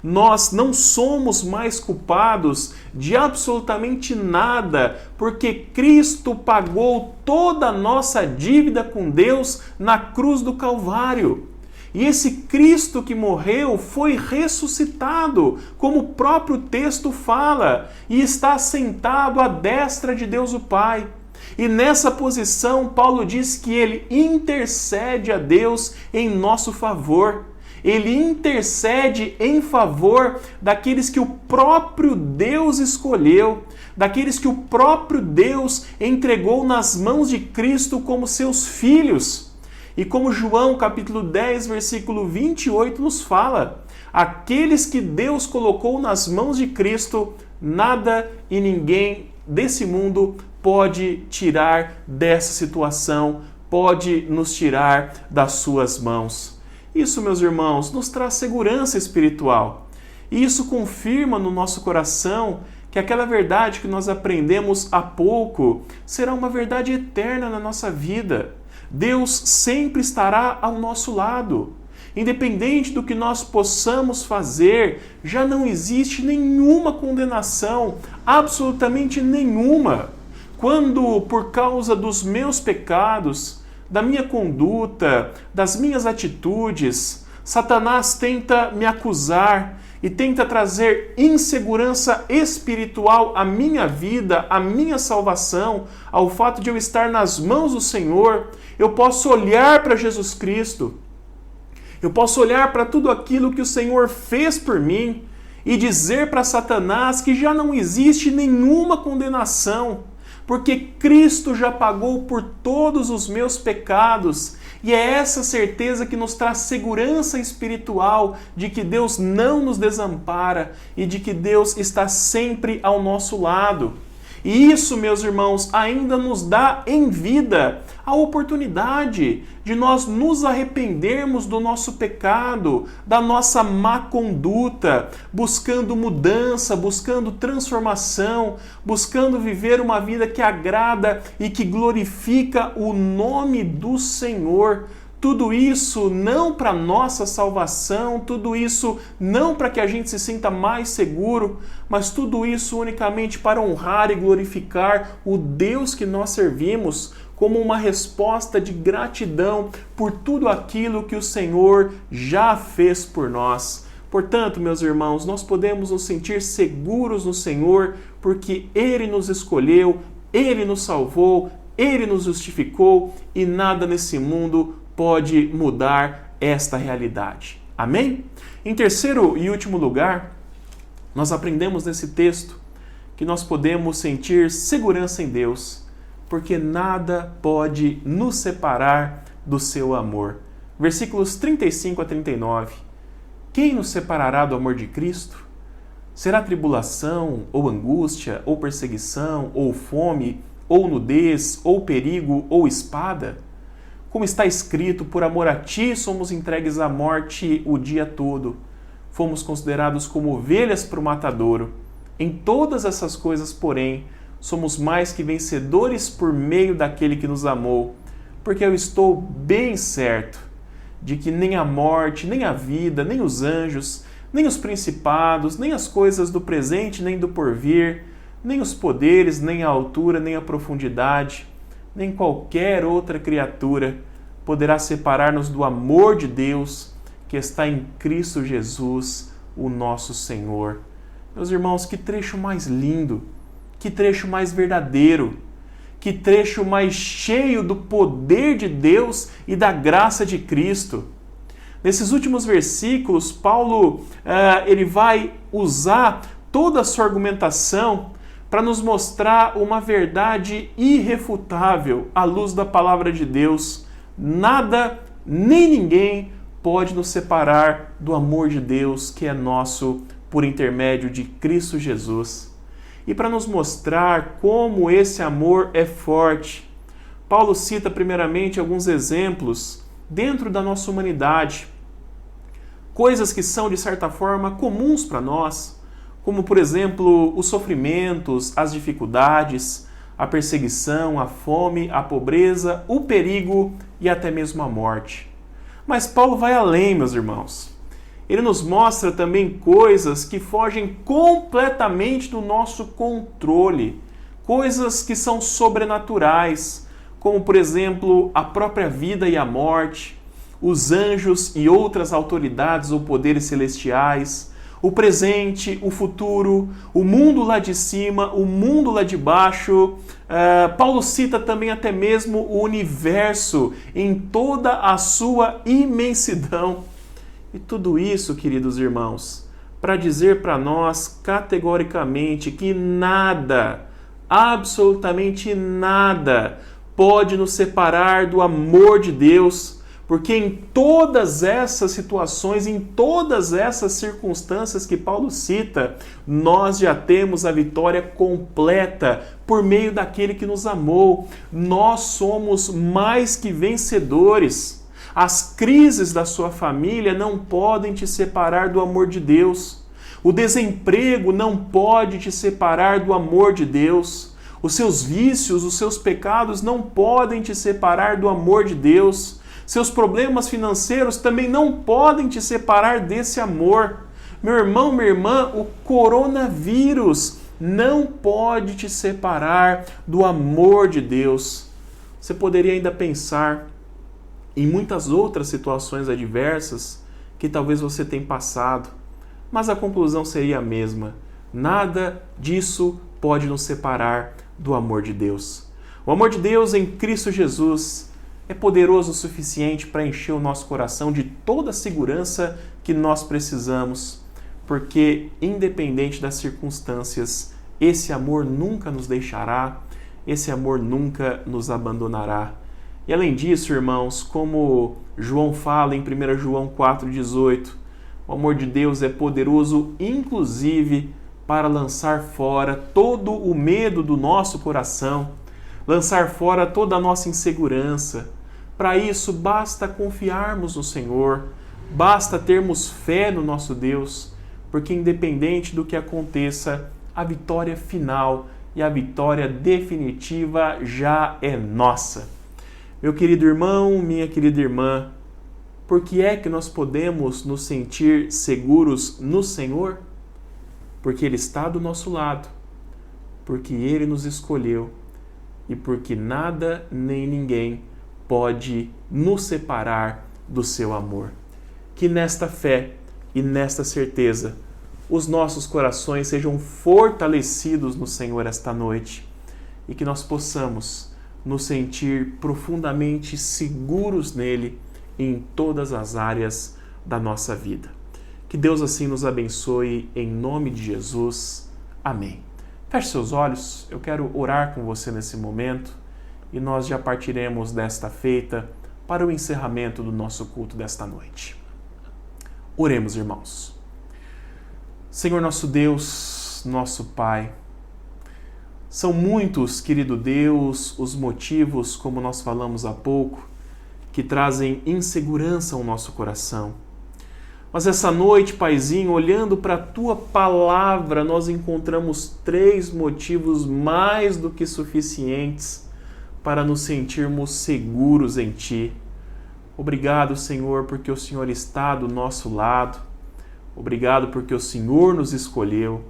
Nós não somos mais culpados de absolutamente nada, porque Cristo pagou toda a nossa dívida com Deus na cruz do Calvário. E esse Cristo que morreu foi ressuscitado, como o próprio texto fala, e está sentado à destra de Deus o Pai. E nessa posição, Paulo diz que ele intercede a Deus em nosso favor. Ele intercede em favor daqueles que o próprio Deus escolheu, daqueles que o próprio Deus entregou nas mãos de Cristo como seus filhos. E como João capítulo 10, versículo 28 nos fala, aqueles que Deus colocou nas mãos de Cristo, nada e ninguém desse mundo pode tirar dessa situação, pode nos tirar das suas mãos. Isso, meus irmãos, nos traz segurança espiritual. E isso confirma no nosso coração que aquela verdade que nós aprendemos há pouco será uma verdade eterna na nossa vida. Deus sempre estará ao nosso lado. Independente do que nós possamos fazer, já não existe nenhuma condenação, absolutamente nenhuma. Quando, por causa dos meus pecados, da minha conduta, das minhas atitudes, Satanás tenta me acusar e tenta trazer insegurança espiritual à minha vida, à minha salvação, ao fato de eu estar nas mãos do Senhor, eu posso olhar para Jesus Cristo, eu posso olhar para tudo aquilo que o Senhor fez por mim e dizer para Satanás que já não existe nenhuma condenação, porque Cristo já pagou por todos os meus pecados. E é essa certeza que nos traz segurança espiritual de que Deus não nos desampara e de que Deus está sempre ao nosso lado. E isso, meus irmãos, ainda nos dá em vida a oportunidade de nós nos arrependermos do nosso pecado, da nossa má conduta, buscando mudança, buscando transformação, buscando viver uma vida que agrada e que glorifica o nome do Senhor. Tudo isso não para nossa salvação, tudo isso não para que a gente se sinta mais seguro, mas tudo isso unicamente para honrar e glorificar o Deus que nós servimos, como uma resposta de gratidão por tudo aquilo que o Senhor já fez por nós. Portanto, meus irmãos, nós podemos nos sentir seguros no Senhor, porque Ele nos escolheu, Ele nos salvou, Ele nos justificou e nada nesse mundo pode mudar esta realidade. Amém? Em terceiro e último lugar, nós aprendemos nesse texto que nós podemos sentir segurança em Deus, porque nada pode nos separar do seu amor. Versículos 35 a 39. Quem nos separará do amor de Cristo? Será tribulação, ou angústia, ou perseguição, ou fome, ou nudez, ou perigo, ou espada? Como está escrito, por amor a ti somos entregues à morte o dia todo. Fomos considerados como ovelhas para o matadouro. Em todas essas coisas, porém, somos mais que vencedores por meio daquele que nos amou. Porque eu estou bem certo de que nem a morte, nem a vida, nem os anjos, nem os principados, nem as coisas do presente, nem do porvir, nem os poderes, nem a altura, nem a profundidade, nem qualquer outra criatura poderá separar-nos do amor de Deus que está em Cristo Jesus, o nosso Senhor. Meus irmãos, que trecho mais lindo, que trecho mais verdadeiro, que trecho mais cheio do poder de Deus e da graça de Cristo. Nesses últimos versículos, Paulo ele vai usar toda a sua argumentação para nos mostrar uma verdade irrefutável à luz da palavra de Deus. Nada, nem ninguém pode nos separar do amor de Deus que é nosso por intermédio de Cristo Jesus. E para nos mostrar como esse amor é forte, Paulo cita primeiramente alguns exemplos dentro da nossa humanidade, coisas que são de certa forma comuns para nós, como, por exemplo, os sofrimentos, as dificuldades, a perseguição, a fome, a pobreza, o perigo e até mesmo a morte. Mas Paulo vai além, meus irmãos. Ele nos mostra também coisas que fogem completamente do nosso controle, coisas que são sobrenaturais, como, por exemplo, a própria vida e a morte, os anjos e outras autoridades ou poderes celestiais, o presente, o futuro, o mundo lá de cima, o mundo lá de baixo. Paulo cita também até mesmo o universo em toda a sua imensidão. E tudo isso, queridos irmãos, para dizer para nós categoricamente que nada, absolutamente nada, pode nos separar do amor de Deus, porque em todas essas situações, em todas essas circunstâncias que Paulo cita, nós já temos a vitória completa por meio daquele que nos amou. Nós somos mais que vencedores. As crises da sua família não podem te separar do amor de Deus. O desemprego não pode te separar do amor de Deus. Os seus vícios, os seus pecados não podem te separar do amor de Deus. Seus problemas financeiros também não podem te separar desse amor. Meu irmão, minha irmã, o coronavírus não pode te separar do amor de Deus. Você poderia ainda pensar em muitas outras situações adversas que talvez você tenha passado, mas a conclusão seria a mesma. Nada disso pode nos separar do amor de Deus. O amor de Deus em Cristo Jesus é poderoso o suficiente para encher o nosso coração de toda a segurança que nós precisamos, porque, independente das circunstâncias, esse amor nunca nos deixará, esse amor nunca nos abandonará. E além disso, irmãos, como João fala em 1 João 4,18, o amor de Deus é poderoso, inclusive, para lançar fora todo o medo do nosso coração, lançar fora toda a nossa insegurança. Para isso, basta confiarmos no Senhor, basta termos fé no nosso Deus, porque independente do que aconteça, a vitória final e a vitória definitiva já é nossa. Meu querido irmão, minha querida irmã, por que é que nós podemos nos sentir seguros no Senhor? Porque Ele está do nosso lado, porque Ele nos escolheu e porque nada nem ninguém pode nos separar do seu amor. Que nesta fé e nesta certeza os nossos corações sejam fortalecidos no Senhor esta noite e que nós possamos nos sentir profundamente seguros nele em todas as áreas da nossa vida. Que Deus assim nos abençoe em nome de Jesus. Amém. Feche seus olhos, eu quero orar com você nesse momento e nós já partiremos desta feita para o encerramento do nosso culto desta noite. Oremos, irmãos. Senhor nosso Deus, nosso Pai, são muitos, querido Deus, os motivos, como nós falamos há pouco, que trazem insegurança ao nosso coração. Mas essa noite, Paizinho, olhando para a Tua Palavra, nós encontramos 3 motivos mais do que suficientes para nos sentirmos seguros em Ti. Obrigado, Senhor, porque o Senhor está do nosso lado. Obrigado porque o Senhor nos escolheu.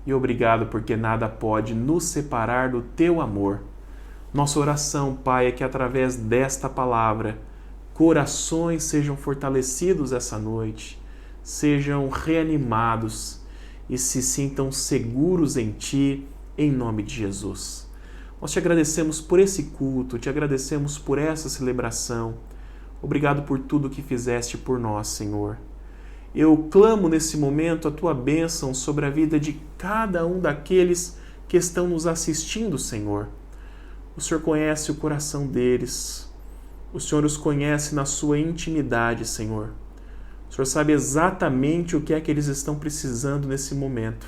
E obrigado porque nada pode nos separar do Teu amor. Nossa oração, Pai, é que através desta palavra, corações sejam fortalecidos essa noite, sejam reanimados e se sintam seguros em Ti, em nome de Jesus. Nós Te agradecemos por esse culto, Te agradecemos por essa celebração. Obrigado por tudo que fizeste por nós, Senhor. Eu clamo nesse momento a Tua bênção sobre a vida de cada um daqueles que estão nos assistindo, Senhor. O Senhor conhece o coração deles. O Senhor os conhece na sua intimidade, Senhor. O Senhor sabe exatamente o que é que eles estão precisando nesse momento.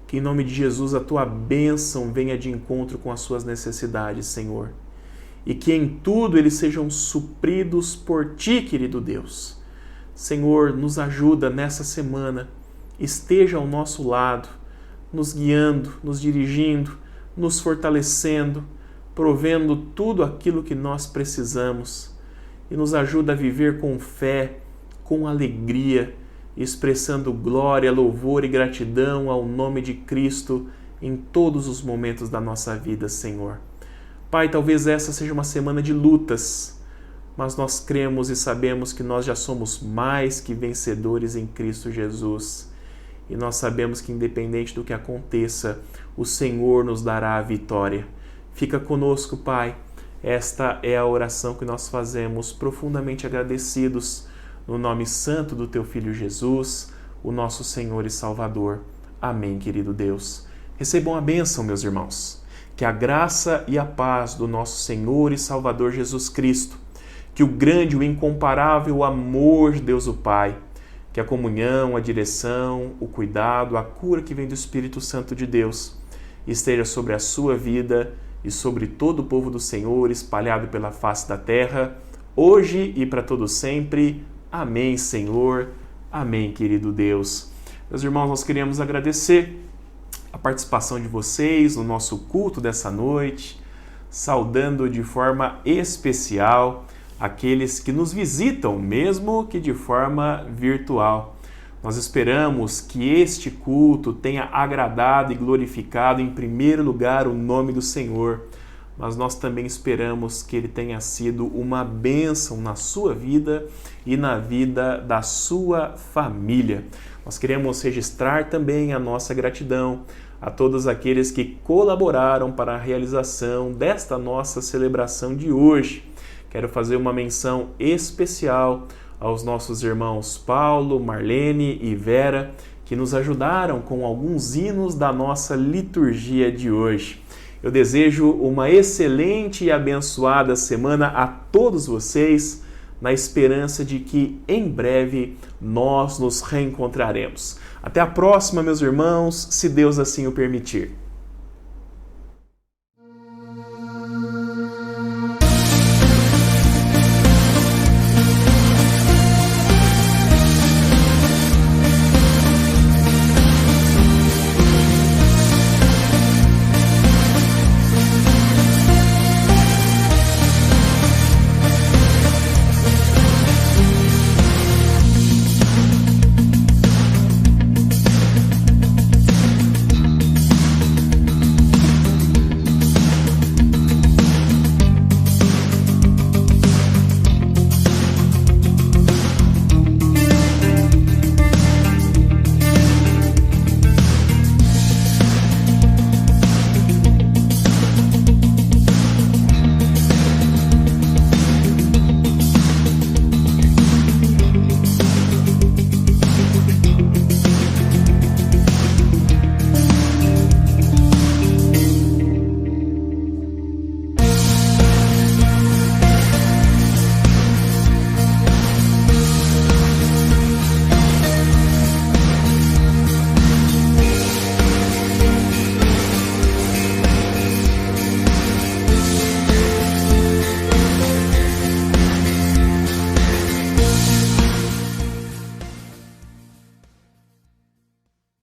Que em nome de Jesus a Tua bênção venha de encontro com as suas necessidades, Senhor. E que em tudo eles sejam supridos por Ti, querido Deus. Senhor, nos ajuda nessa semana, esteja ao nosso lado, nos guiando, nos dirigindo, nos fortalecendo, provendo tudo aquilo que nós precisamos e nos ajuda a viver com fé, com alegria, expressando glória, louvor e gratidão ao nome de Cristo em todos os momentos da nossa vida, Senhor. Pai, talvez essa seja uma semana de lutas, mas nós cremos e sabemos que nós já somos mais que vencedores em Cristo Jesus. E nós sabemos que independente do que aconteça, o Senhor nos dará a vitória. Fica conosco, Pai. Esta é a oração que nós fazemos, profundamente agradecidos, no nome santo do Teu Filho Jesus, o nosso Senhor e Salvador. Amém, querido Deus. Recebam a bênção, meus irmãos. Que a graça e a paz do nosso Senhor e Salvador Jesus Cristo, que o grande e o incomparável amor de Deus o Pai, que a comunhão, a direção, o cuidado, a cura que vem do Espírito Santo de Deus esteja sobre a sua vida e sobre todo o povo do Senhor espalhado pela face da terra, hoje e para todo sempre. Amém, Senhor. Amém, querido Deus. Meus irmãos, nós queríamos agradecer a participação de vocês no nosso culto dessa noite, saudando de forma especial aqueles que nos visitam, mesmo que de forma virtual. Nós esperamos que este culto tenha agradado e glorificado em primeiro lugar o nome do Senhor, mas nós também esperamos que ele tenha sido uma bênção na sua vida e na vida da sua família. Nós queremos registrar também a nossa gratidão a todos aqueles que colaboraram para a realização desta nossa celebração de hoje. Quero fazer uma menção especial aos nossos irmãos Paulo, Marlene e Vera, que nos ajudaram com alguns hinos da nossa liturgia de hoje. Eu desejo uma excelente e abençoada semana a todos vocês, na esperança de que em breve nós nos reencontraremos. Até a próxima, meus irmãos, se Deus assim o permitir.